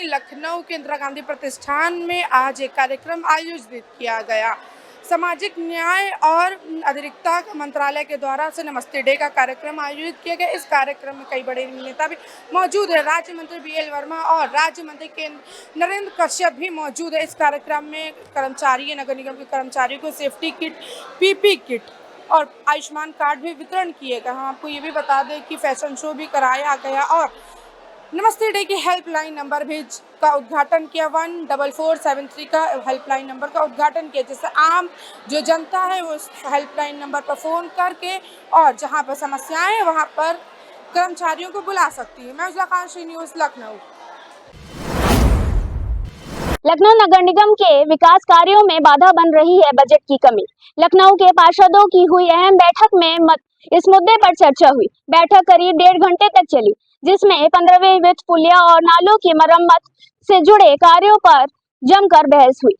राजधानी लखनऊ के इंदिरा गांधी प्रतिष्ठान में आज एक कार्यक्रम आयोजित किया गया। सामाजिक न्याय और अधिकारिता मंत्रालय के द्वारा से नमस्ते डे का कार्यक्रम आयोजित किया गया। इस कार्यक्रम में कई बड़े नेता भी मौजूद है। राज्य मंत्री BL वर्मा और राज्य मंत्री नरेंद्र कश्यप भी मौजूद है। इस कार्यक्रम में कर्मचारी, नगर निगम के कर्मचारियों को सेफ्टी किट, PP किट और आयुष्मान कार्ड भी वितरण किए गए। हम आपको ये भी बता दें कि फैशन शो भी कराया गया और नमस्ते डे की हेल्पलाइन नंबर भी का उद्घाटन किया। 14473 का हेल्पलाइन नंबर का उद्घाटन किया, जिससे आम जो जनता है वो हेल्पलाइन नंबर पर फ़ोन करके और जहां पर समस्याएं हैं वहां पर कर्मचारियों को बुला सकती है। मैं उजला खान, श्री न्यूज़, लखनऊ। लखनऊ नगर निगम के विकास कार्यों में बाधा बन रही है बजट की कमी। लखनऊ के पार्षदों की हुई अहम बैठक में इस मुद्दे पर चर्चा हुई। बैठक करीब 1.5 घंटे तक चली, जिसमें 15वें वित्त पुलिया और नालों की मरम्मत से जुड़े कार्यों पर जमकर बहस हुई।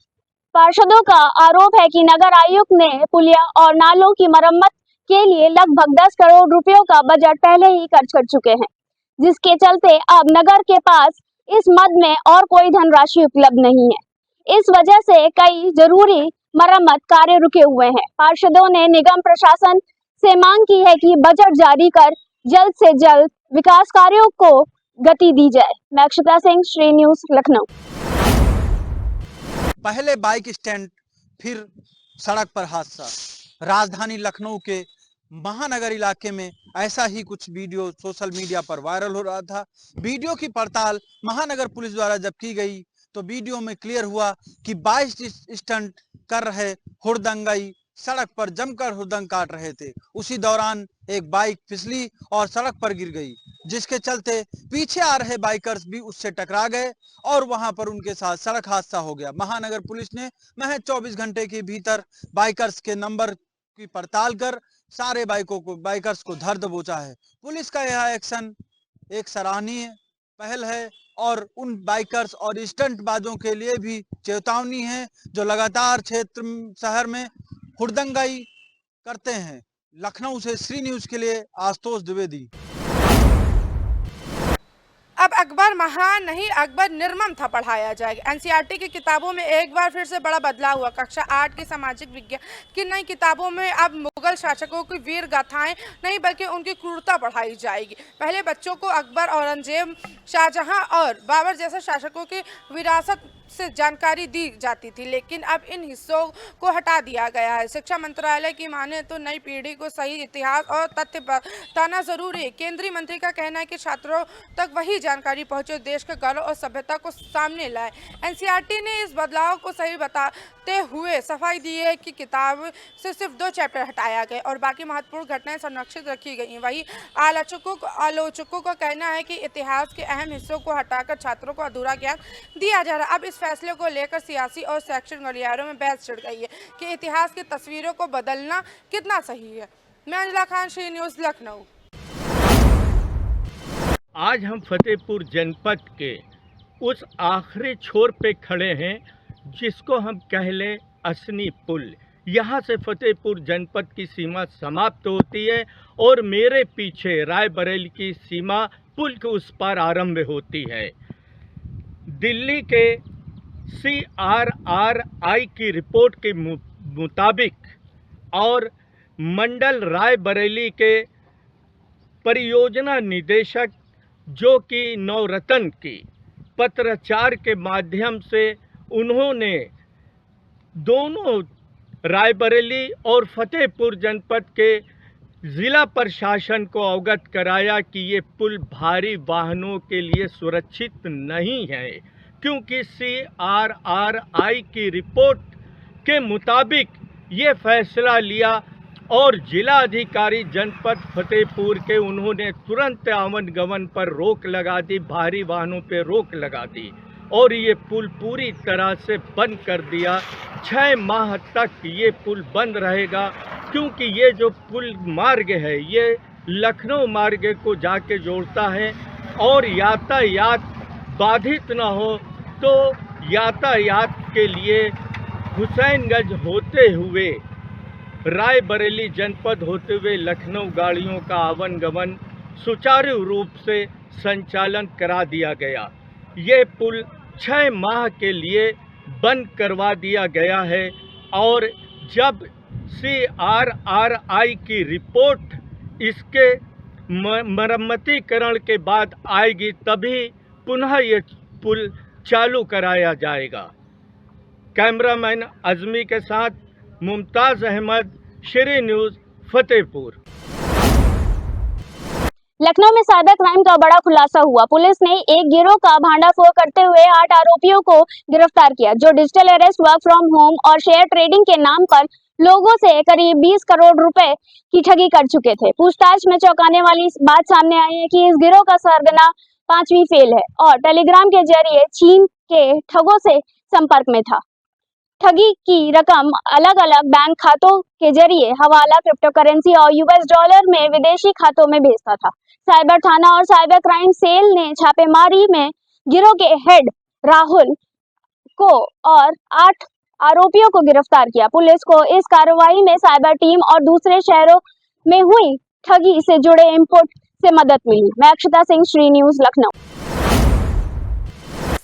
पार्षदों का आरोप है कि नगर आयुक्त ने पुलिया और नालों की मरम्मत के लिए लगभग 10 करोड़ रुपयों का बजट पहले ही खर्च कर चुके हैं, जिसके चलते अब नगर के पास इस मद में और कोई धनराशि उपलब्ध नहीं है। इस वजह से कई जरूरी मरम्मत कार्य रुके हुए हैं। पार्षदों ने निगम प्रशासन से मांग की है कि बजट जारी कर जल्द से जल्द विकास कार्यों को गति दी जाए। मैं अक्षता सिंह, श्री न्यूज़, लखनऊ। पहले बाइक स्टैंड, फिर सड़क पर हादसा। राजधानी लखनऊ के महानगर इलाके में ऐसा ही कुछ वीडियो सोशल मीडिया पर वायरल हो रहा था। वीडियो की पड़ताल महानगर पुलिस द्वारा जब की गई तो वीडियो में क्लियर हुआ कि बाइक स्टंट कर रहे हुड़दंगई सड़क पर जमकर हुड़दंग काट रहे थे। उसी दौरान एक बाइक फिसली और सड़क पर गिर गई, जिसके चलते पीछे आ रहे बाइकर्स भी उससे टकरा गए और वहां पर उनके साथ सड़क हादसा हो गया। महानगर पुलिस ने महज 24 घंटे के भीतर बाइकर्स के नंबर की पड़ताल कर सारे बाइकर्स को धर दबोचा है। पुलिस का यह एक्शन एक सराहनीय पहल है और उन बाइकर्स और स्टंटबाजों के लिए भी चेतावनी है जो लगातार शहर में हुड़दंगाई करते हैं। लखनऊ से श्री न्यूज़ के लिए आशुतोष द्विवेदी। अब अकबर महान नहीं, अकबर निर्मम था पढ़ाया जाएगा। NCERT की किताबों में एक बार फिर से बड़ा बदलाव हुआ। कक्षा 8 की सामाजिक विज्ञान की नई किताबों में अब मुगल शासकों की वीर गाथाएं नहीं बल्कि उनकी क्रूरता पढ़ाई जाएगी। पहले बच्चों को अकबर, औरंगजेब, शाहजहां और बाबर जैसे शासकों की विरासत से जानकारी दी जाती थी, लेकिन अब इन हिस्सों को हटा दिया गया है। शिक्षा मंत्रालय की माने तो नई पीढ़ी को सही इतिहास और तथ्य बताना जरूरी है। केंद्रीय मंत्री का कहना है कि छात्रों तक वही जानकारी पहुंचे देश के गौरव और सभ्यता को सामने लाए। NCERT ने इस बदलाव को सही बताते हुए सफाई दी है कि किताब से सिर्फ 2 चैप्टर हटाया गए और बाकी महत्वपूर्ण घटनाएं संरक्षित रखी गई। वहीं आलोचकों का कहना है कि इतिहास के अहम हिस्सों को हटाकर छात्रों को अधूरा ज्ञान दिया जा रहा है। अब इस फैसले को लेकर सियासी और शैक्षणिक गलियारों में बहस छिड़ गई है कि इतिहास की तस्वीरों को बदलना कितना सही है। मैं उजला खान, श्री न्यूज़, लखनऊ। आज हम फतेहपुर जनपद के उस आखिरी छोर पे खड़े हैं जिसको हम कह लें असनी पुल। यहाँ से फतेहपुर जनपद की सीमा समाप्त होती है और मेरे पीछे रायबरेली की सीमा पुल के उस पार आरंभ होती है। दिल्ली के CRRI की रिपोर्ट के मुताबिक और मंडल रायबरेली के परियोजना निदेशक जो कि नवरत्न की पत्राचार के माध्यम से उन्होंने दोनों रायबरेली और फतेहपुर जनपद के ज़िला प्रशासन को अवगत कराया कि ये पुल भारी वाहनों के लिए सुरक्षित नहीं है, क्योंकि CRRI की रिपोर्ट के मुताबिक ये फैसला लिया और जिला अधिकारी जनपद फतेहपुर के उन्होंने तुरंत आवन गमन पर रोक लगा दी, भारी वाहनों पर रोक लगा दी और ये पुल पूरी तरह से बंद कर दिया। 6 माह तक ये पुल बंद रहेगा, क्योंकि ये जो पुल मार्ग है ये लखनऊ मार्ग को जाके जोड़ता है और यातायात बाधित न हो तो यातायात के लिए हुसैनगंज होते हुए रायबरेली जनपद होते हुए लखनऊ गाड़ियों का आवन गमन सुचारू रूप से संचालन करा दिया गया। ये पुल 6 माह के लिए बंद करवा दिया गया है और जब CRRI की रिपोर्ट इसके मरम्मतीकरण के बाद आएगी तभी पुनः ये पुल चालू कराया जाएगा। कैमरामैन अज़मी के साथ मुमताज़ अहमद, श्री न्यूज़, फतेहपुर। लखनऊ में साइबर क्राइम का बड़ा खुलासा हुआ। पुलिस ने एक गिरोह का भांडाफोड़ करते हुए 8 आरोपियों को गिरफ्तार किया, जो digital arrest, work from home और शेयर ट्रेडिंग के नाम पर लोगों से करीब 20 करोड़ रुपए की ठगी कर चुके थे। पूछताछ में चौंकाने वाली बात सामने आई है कि इस गिरोह का सरगना 5वीं फेल है और टेलीग्राम के जरिए चीन के ठगों से संपर्क में था। ठगी की रकम अलग अलग बैंक खातों के जरिए हवाला, क्रिप्टो करेंसी और US डॉलर में विदेशी खातों में भेजता था। साइबर थाना और साइबर क्राइम सेल ने छापेमारी में गिरोह के हेड राहुल को और 8 आरोपियों को गिरफ्तार किया। पुलिस को इस कार्रवाई में साइबर टीम और दूसरे शहरों में हुई ठगी से जुड़े इनपुट से मदद मिली। मैं अक्षता सिंह, श्री न्यूज़, लखनऊ।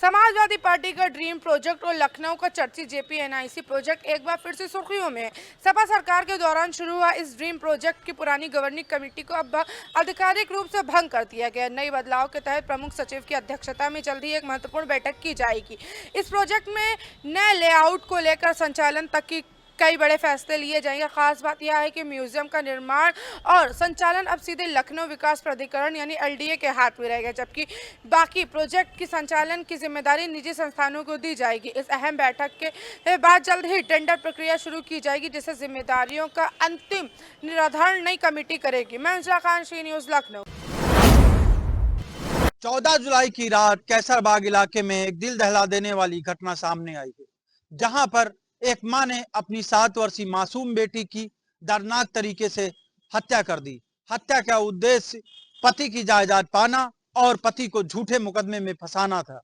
समाजवादी पार्टी का ड्रीम प्रोजेक्ट और लखनऊ का चर्चित JPNIC प्रोजेक्ट एक बार फिर से सुर्खियों में है। सपा सरकार के दौरान शुरू हुआ इस ड्रीम प्रोजेक्ट की पुरानी गवर्निंग कमेटी को अब आधिकारिक रूप से भंग कर दिया गया। नई बदलाव के तहत प्रमुख सचिव की अध्यक्षता में जल्द ही एक महत्वपूर्ण बैठक की जाएगी। इस प्रोजेक्ट में नए लेआउट को लेकर संचालन तक की कई बड़े फैसले लिए जाएंगे। खास बात यह है कि म्यूजियम का निर्माण और संचालन अब सीधे लखनऊ विकास प्राधिकरण यानी LDA के हाथ में रहेगा, जबकि बाकी प्रोजेक्ट की संचालन की जिम्मेदारी निजी संस्थानों को दी जाएगी। इस अहम बैठक के बाद जल्द ही टेंडर प्रक्रिया शुरू की जाएगी, जिससे जिम्मेदारियों का अंतिम निर्धारण नई कमेटी करेगी। मैं अंजला खान, श्री न्यूज़, लखनऊ। 14 जुलाई की रात कैसरबाग इलाके में एक दिल दहला देने वाली घटना सामने आई है, जहां पर एक मां ने अपनी 7 वर्षीय मासूम बेटी की दर्दनाक तरीके से हत्या कर दी। हत्या का उद्देश्य पति की जायदाद पाना और पति को झूठे मुकदमे में फंसाना था।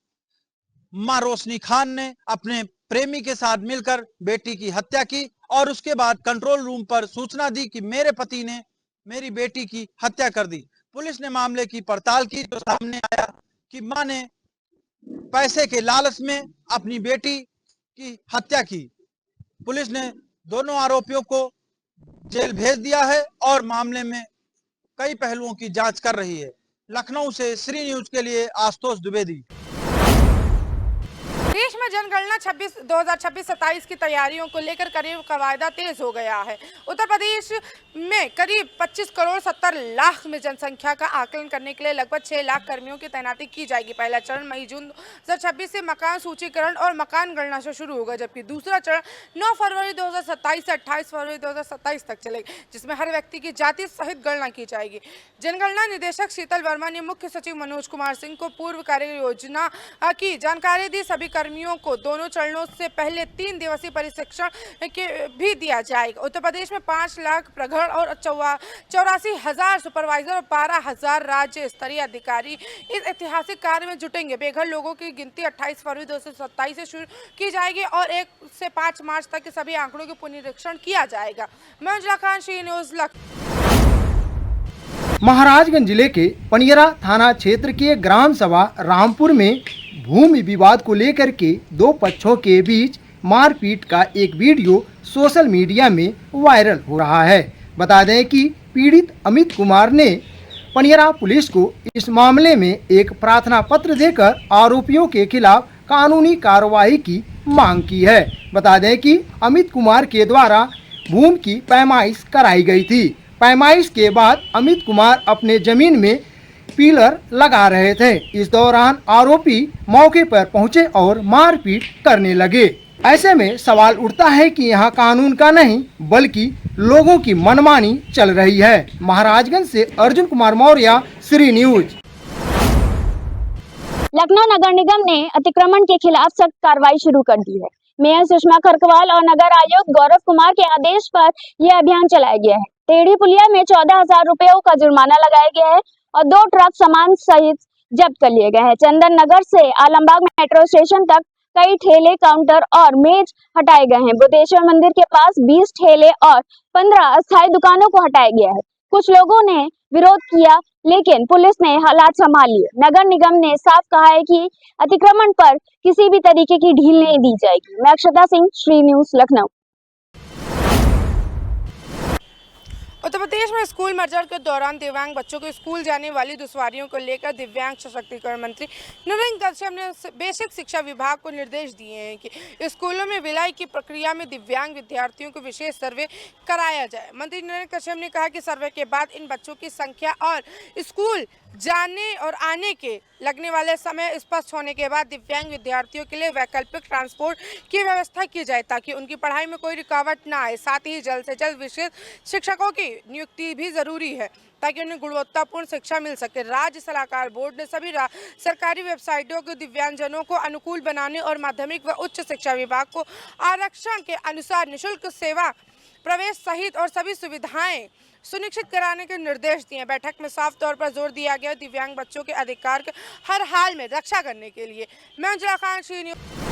मां रोशनी खान ने अपने प्रेमी के साथ मिलकर बेटी की हत्या की और उसके बाद कंट्रोल रूम पर सूचना दी कि मेरे पति ने मेरी बेटी की हत्या कर दी। पुलिस ने मामले की पड़ताल की तो सामने आया कि मां ने पैसे के लालच में अपनी बेटी की हत्या की। पुलिस ने दोनों आरोपियों को जेल भेज दिया है और मामले में कई पहलुओं की जांच कर रही है। लखनऊ से श्री न्यूज़ के लिए आशुतोष द्विवेदी। देश में जनगणना 2026-27 की तैयारियों को लेकर करीब कवायदा तेज हो गया है। उत्तर प्रदेश में करीब 25 करोड़ 70 लाख में जनसंख्या का आकलन करने के लिए लगभग 6 लाख कर्मियों की तैनाती की जाएगी। पहला चरण मई-जून 2026 से मकान सूचीकरण और मकान गणना से शुरू होगा, जबकि दूसरा चरण 9 फरवरी 2027 से 28 फरवरी 2027 तक चलेगा, जिसमें हर व्यक्ति की जाति सहित गणना की जाएगी। जनगणना निदेशक शीतल वर्मा ने मुख्य सचिव मनोज कुमार सिंह को पूर्व कार्य योजना की जानकारी दी। सभी कर्मियों को दोनों चरणों से पहले 3 दिवसीय प्रशिक्षण के भी दिया जाएगा। उत्तर प्रदेश में 5 लाख प्रगढ़ और 84,000 सुपरवाइजर और 12,000 राज्य स्तरीय अधिकारी इस ऐतिहासिक कार्य में जुटेंगे। बेघर लोगों की गिनती 28 फरवरी 2027 से शुरू की जाएगी और 1 से 5 मार्च तक के सभी आंकड़ों का पुनरीक्षण किया जाएगा। मैं अंजला खान, श्री न्यूज़, लखनऊ। महाराजगंज जिले के पनियरा थाना क्षेत्र के ग्राम सभा रामपुर में भूमि विवाद को लेकर के 2 पक्षों के बीच मारपीट का एक वीडियो सोशल मीडिया में वायरल हो रहा है। बता दें कि पीड़ित अमित कुमार ने पनियरा पुलिस को इस मामले में एक प्रार्थना पत्र देकर आरोपियों के खिलाफ कानूनी कार्रवाई की मांग की है। बता दें कि अमित कुमार के द्वारा भूमि की पैमाइश कराई गई थी। पैमाइश के बाद अमित कुमार अपने जमीन में पिलर लगा रहे थे। इस दौरान आरोपी मौके पर पहुंचे और मारपीट करने लगे। ऐसे में सवाल उठता है कि यहाँ कानून का नहीं बल्कि लोगों की मनमानी चल रही है। महाराजगंज से अर्जुन कुमार मौर्य, श्री न्यूज़। लखनऊ नगर निगम ने अतिक्रमण के खिलाफ सख्त कार्रवाई शुरू कर दी है। मेयर सुषमा खरकवाल और नगर आयुक्त गौरव कुमार के आदेश पर यह अभियान चलाया गया है। टेढ़ी पुलिया में 14,000 रुपयों का जुर्माना लगाया गया है और 2 ट्रक सामान सहित जब्त कर लिए गए हैं। चंदन नगर से आलमबाग मेट्रो स्टेशन तक कई ठेले, काउंटर और मेज हटाए गए हैं। बुद्धेश्वर मंदिर के पास 20 ठेले और 15 अस्थायी दुकानों को हटाया गया है। कुछ लोगों ने विरोध किया, लेकिन पुलिस ने हालात संभाल लिए। नगर निगम ने साफ कहा है कि अतिक्रमण पर किसी भी तरीके की ढील नहीं दी जाएगी। मैं अक्षता सिंह, श्री न्यूज, लखनऊ। उत्तर प्रदेश में स्कूल मर्जर के दौरान दिव्यांग बच्चों को स्कूल जाने वाली दुश्वारियों को लेकर दिव्यांग सशक्तिकरण मंत्री नरेंद्र कश्यप ने बेसिक शिक्षा विभाग को निर्देश दिए हैं कि स्कूलों में विलय की प्रक्रिया में दिव्यांग विद्यार्थियों को विशेष सर्वे कराया जाए। मंत्री नरेंद्र कश्यप ने कहा कि सर्वे के बाद इन बच्चों की संख्या और स्कूल जाने और आने के लगने वाले समय स्पष्ट होने के बाद दिव्यांग विद्यार्थियों के लिए वैकल्पिक ट्रांसपोर्ट की व्यवस्था की जाए ताकि उनकी पढ़ाई में कोई रुकावट ना आए। साथ ही जल्द से जल्द विशेष शिक्षकों की नियुक्ति भी जरूरी है ताकि उन्हें गुणवत्तापूर्ण शिक्षा मिल सके। राज्य सलाहकार बोर्ड ने सभी सरकारी वेबसाइटों को दिव्यांगजनों को अनुकूल बनाने और माध्यमिक व उच्च शिक्षा विभाग को आरक्षण के अनुसार निःशुल्क सेवा प्रवेश सहित और सभी सुविधाएं सुनिश्चित कराने के निर्देश दिए। बैठक में साफ तौर पर जोर दिया गया दिव्यांग बच्चों के अधिकार के हर हाल में रक्षा करने के लिए। मैं अंजला खान, श्री न्यूज।